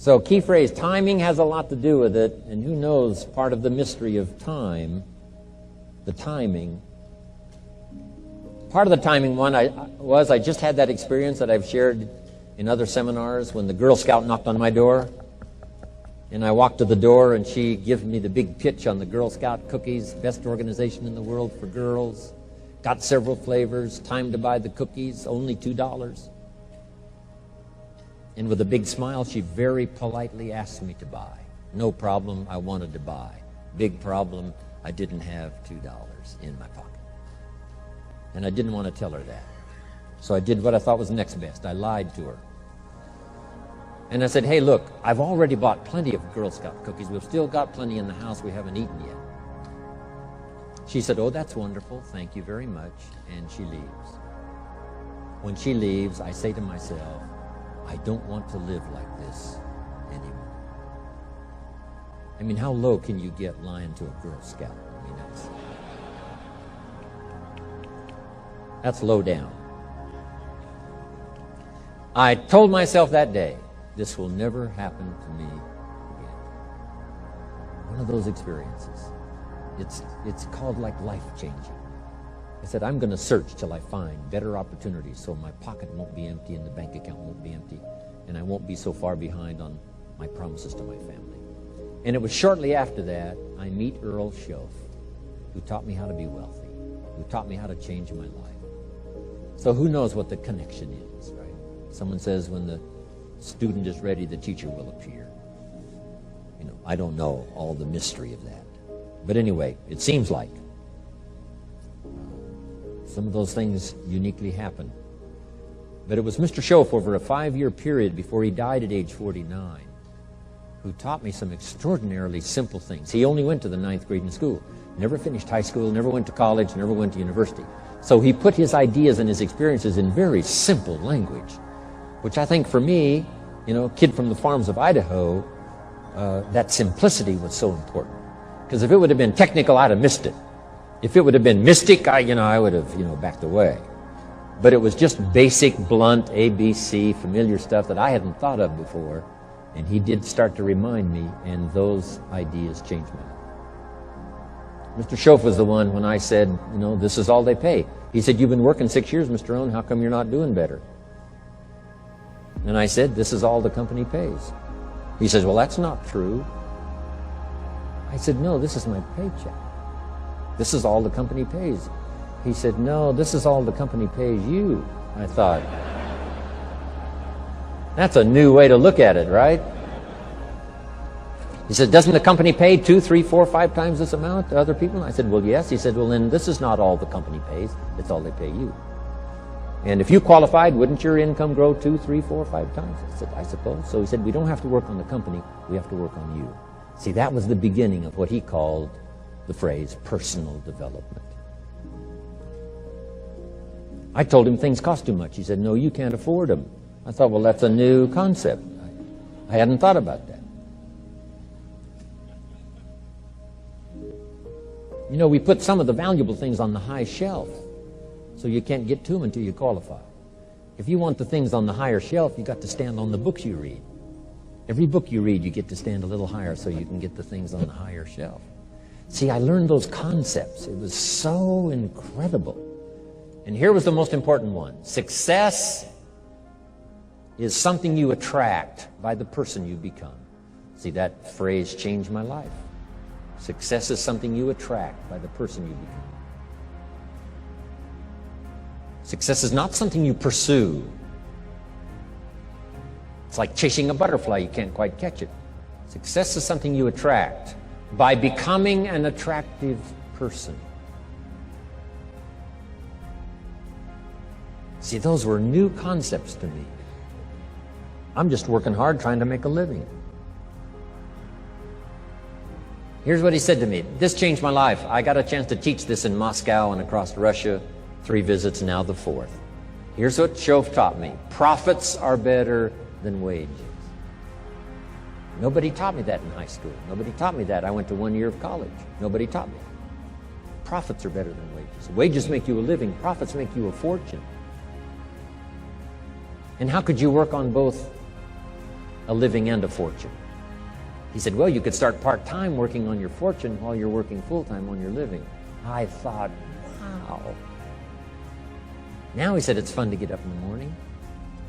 So key phrase, timing has a lot to do with it, and who knows, part of the mystery of time, the timing. Part of the timing one I just had that experience that I've shared in other seminars when the Girl Scout knocked on my door. And I walked to the door and she gave me the big pitch on the Girl Scout cookies, best organization in the world for girls. Got several flavors, time to buy the cookies, only $2. And with a big smile, she very politely asked me to buy. No problem, I wanted to buy. Big problem, I didn't have $2 in my pocket. And I didn't want to tell her that. So I did what I thought was next best. I lied to her. And I said, hey, look, I've already bought plenty of Girl Scout cookies. We've still got plenty in the house we haven't eaten yet. She said, oh, that's wonderful. Thank you very much. And she leaves. When she leaves, I say to myself, I don't want to live like this anymore. I mean, how low can you get lying to a Girl Scout? I mean, that's low down. I told myself that day, this will never happen to me again. One of those experiences. It's called like life-changing. I said, I'm going to search till I find better opportunities so my pocket won't be empty and the bank account won't be empty and I won't be so far behind on my promises to my family. And it was shortly after that I meet Earl Schoaf, who taught me how to be wealthy, who taught me how to change my life. So who knows what the connection is, right? Someone says when the student is ready, the teacher will appear. You know, I don't know all the mystery of that. But anyway, it seems like some of those things uniquely happen. But it was Mr. Schoaf over a 5-year period before he died at age 49 who taught me some extraordinarily simple things. He only went to the 9th grade in school, never finished high school, never went to college, never went to university. So he put his ideas and his experiences in very simple language, which I think for me, you know, kid from the farms of Idaho, that simplicity was so important. Because if it would have been technical, I'd have missed it. If it would have been mystic, I would have, backed away. But it was just basic, blunt, ABC, familiar stuff that I hadn't thought of before. And he did start to remind me, and those ideas changed my life. Mr. Schoaf was the one when I said, this is all they pay. He said, you've been working 6 years, Mr. Rohn, how come you're not doing better? And I said, this is all the company pays. He says, well, that's not true. I said, no, this is my paycheck. This is all the company pays. He said, no, this is all the company pays you. I thought, that's a new way to look at it, right? He said, doesn't the company pay 2, 3, 4, 5 times this amount to other people? I said, well, yes. He said, well, then this is not all the company pays. It's all they pay you. And if you qualified, wouldn't your income grow 2, 3, 4, 5 times? I said, I suppose. So he said, we don't have to work on the company. We have to work on you. See, that was the beginning of what he called the phrase personal development. I told him things cost too much. He said, no, you can't afford them. I thought, well, that's a new concept. I hadn't thought about that. We put some of the valuable things on the high shelf, so you can't get to them until you qualify. If you want the things on the higher shelf, you got to stand on the books you read. Every book you read, you get to stand a little higher so you can get the things on the higher shelf. See, I learned those concepts. It was so incredible. And here was the most important one. Success is something you attract by the person you become. See, that phrase changed my life. Success is something you attract by the person you become. Success is not something you pursue. It's like chasing a butterfly. You can't quite catch it. Success is something you attract by becoming an attractive person. See, those were new concepts to me. I'm just working hard trying to make a living. Here's what he said to me. This changed my life. I got a chance to teach this in Moscow and across Russia. 3 visits, now the 4th. Here's what Schoaf taught me. Profits are better than wages. Nobody taught me that in high school. Nobody taught me that. I went to 1 year of college. Nobody taught me that. Profits are better than wages. Wages make you a living. Profits make you a fortune. And how could you work on both a living and a fortune. He said, well, you could start part-time working on your fortune while you're working full-time on your living. I thought, wow. Now he said it's fun to get up in the morning.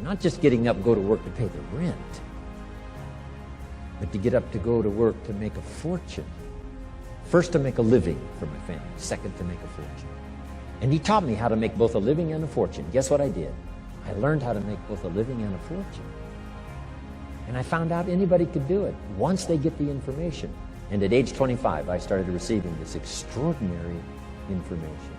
Not just getting up, go to work to pay the rent, but to get up to go to work to make a fortune. First, to make a living for my family. Second, to make a fortune. And he taught me how to make both a living and a fortune. Guess what I did? I learned how to make both a living and a fortune. And I found out anybody could do it once they get the information. And at age 25, I started receiving this extraordinary information.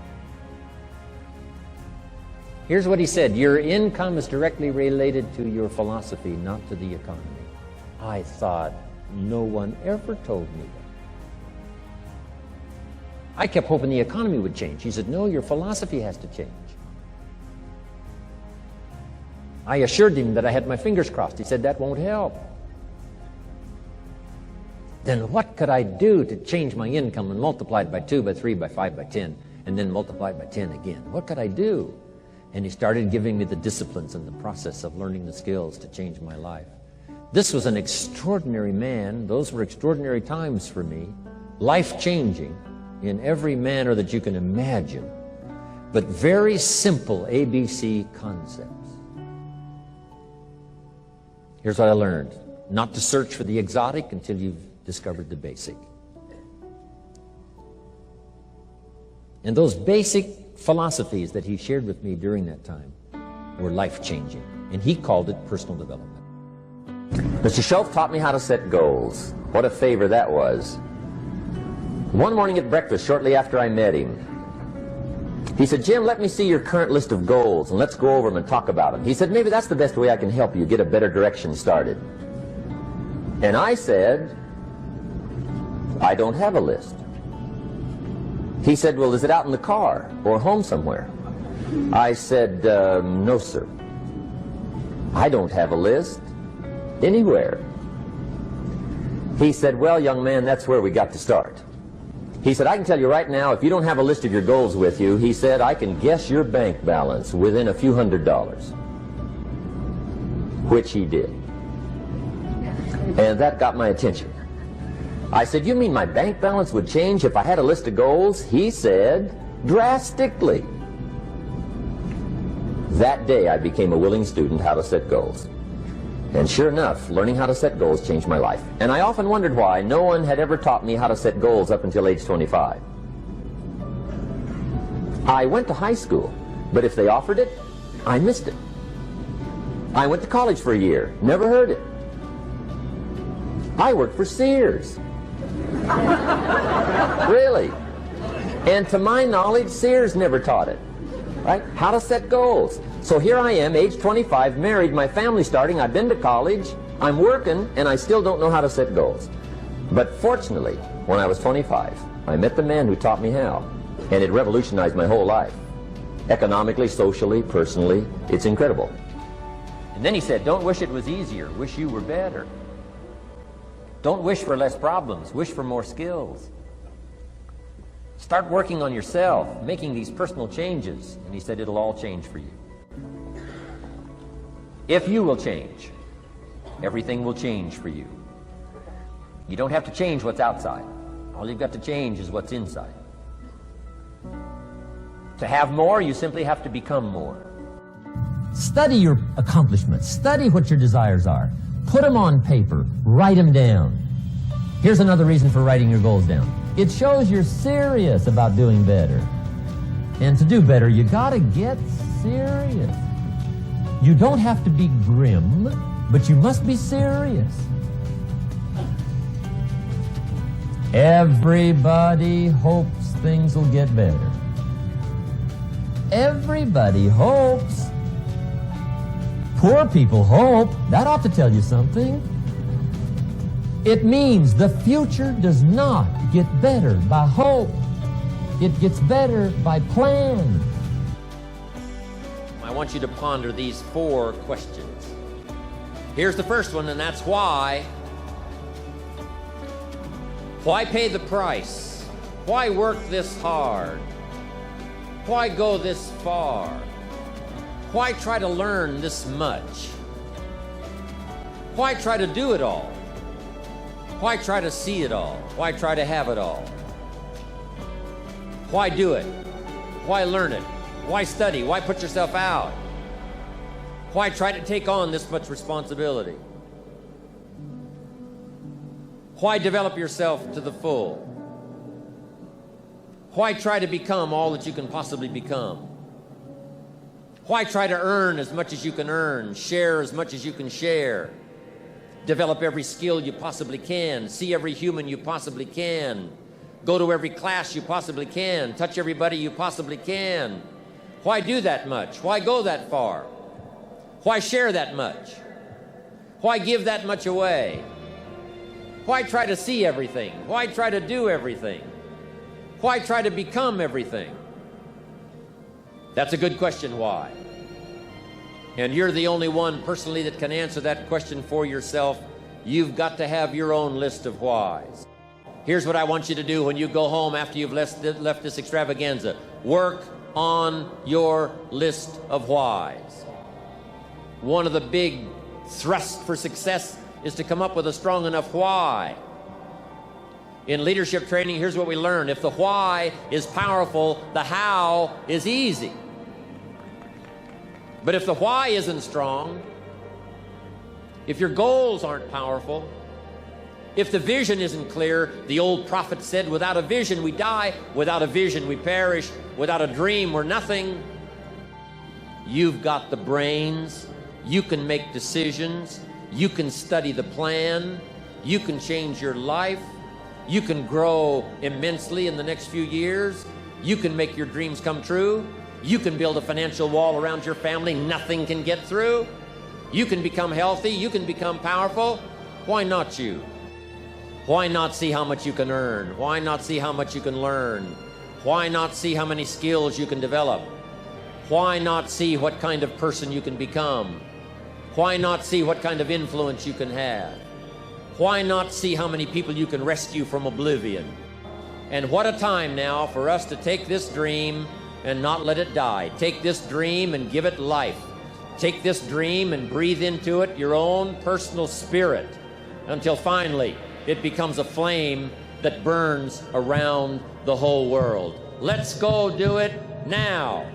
Here's what he said: your income is directly related to your philosophy, not to the economy. I thought, no one ever told me that. I kept hoping the economy would change. He said, no, your philosophy has to change. I assured him that I had my fingers crossed. He said, that won't help. Then what could I do to change my income and multiply it by 2, by 3, by 5, by 10, and then multiply it by 10 again? What could I do? And he started giving me the disciplines and the process of learning the skills to change my life. This was an extraordinary man. Those were extraordinary times for me, life-changing in every manner that you can imagine, but very simple ABC concepts. Here's what I learned: not to search for the exotic until you've discovered the basic. And those basic philosophies that he shared with me during that time were life-changing, and he called it personal development. Mr. Schultz taught me how to set goals. What a favor that was. One morning at breakfast, shortly after I met him, he said, Jim, let me see your current list of goals, and let's go over them and talk about them. He said, maybe that's the best way I can help you get a better direction started. And I said, I don't have a list. He said, well, is it out in the car or home somewhere? I said, no, sir. I don't have a list anywhere. He said, well, young man, that's where we got to start. He said, I can tell you right now, if you don't have a list of your goals with you, he said, I can guess your bank balance within a few $100s. Which he did. And that got my attention. I said, you mean my bank balance would change if I had a list of goals? He said, drastically. That day I became a willing student how to set goals. And sure enough, learning how to set goals changed my life. And I often wondered why no one had ever taught me how to set goals up until age 25. I went to high school, but if they offered it, I missed it. I went to college for a year, never heard it. I worked for Sears. Really. And to my knowledge, Sears never taught it. Right? How to set goals. So here I am, age 25, married, my family's starting, I've been to college, I'm working, and I still don't know how to set goals. But fortunately, when I was 25, I met the man who taught me how, and it revolutionized my whole life. Economically, socially, personally, it's incredible. And then he said, don't wish it was easier, wish you were better. Don't wish for less problems, wish for more skills. Start working on yourself, making these personal changes, and he said it'll all change for you. If you will change, everything will change for you. You don't have to change what's outside. All you've got to change is what's inside. To have more, you simply have to become more. Study your accomplishments. Study what your desires are. Put them on paper. Write them down. Here's another reason for writing your goals down. It shows you're serious about doing better. And to do better, you gotta get serious. You don't have to be grim, but you must be serious. Everybody hopes things will get better. Everybody hopes. Poor people hope. That ought to tell you something. It means the future does not get better by hope. It gets better by plan. I want you to ponder these 4 questions. Here's the first one, and that's why. Why pay the price? Why work this hard? Why go this far? Why try to learn this much? Why try to do it all? Why try to see it all? Why try to have it all? Why do it? Why learn it? Why study? Why put yourself out? Why try to take on this much responsibility? Why develop yourself to the full? Why try to become all that you can possibly become? Why try to earn as much as you can earn, share as much as you can share, develop every skill you possibly can, see every human you possibly can, go to every class you possibly can, touch everybody you possibly can? Why do that much? Why go that far? Why share that much? Why give that much away? Why try to see everything? Why try to do everything? Why try to become everything? That's a good question, why? And you're the only one personally that can answer that question for yourself. You've got to have your own list of whys. Here's what I want you to do when you go home after you've left this extravaganza. Work on your list of whys. One of the big thrusts for success is to come up with a strong enough why. In leadership training, here's what we learn. If the why is powerful, the how is easy. But if the why isn't strong, if your goals aren't powerful, if the vision isn't clear, the old prophet said, without a vision we die, without a vision we perish, without a dream we're nothing. You've got the brains, you can make decisions, you can study the plan, you can change your life, you can grow immensely in the next few years, you can make your dreams come true, you can build a financial wall around your family nothing can get through, you can become healthy, you can become powerful. Why not you? Why not see how much you can earn? Why not see how much you can learn? Why not see how many skills you can develop? Why not see what kind of person you can become? Why not see what kind of influence you can have? Why not see how many people you can rescue from oblivion? And what a time now for us to take this dream and not let it die. Take this dream and give it life. Take this dream and breathe into it your own personal spirit until finally it becomes a flame that burns around the whole world. Let's go do it now.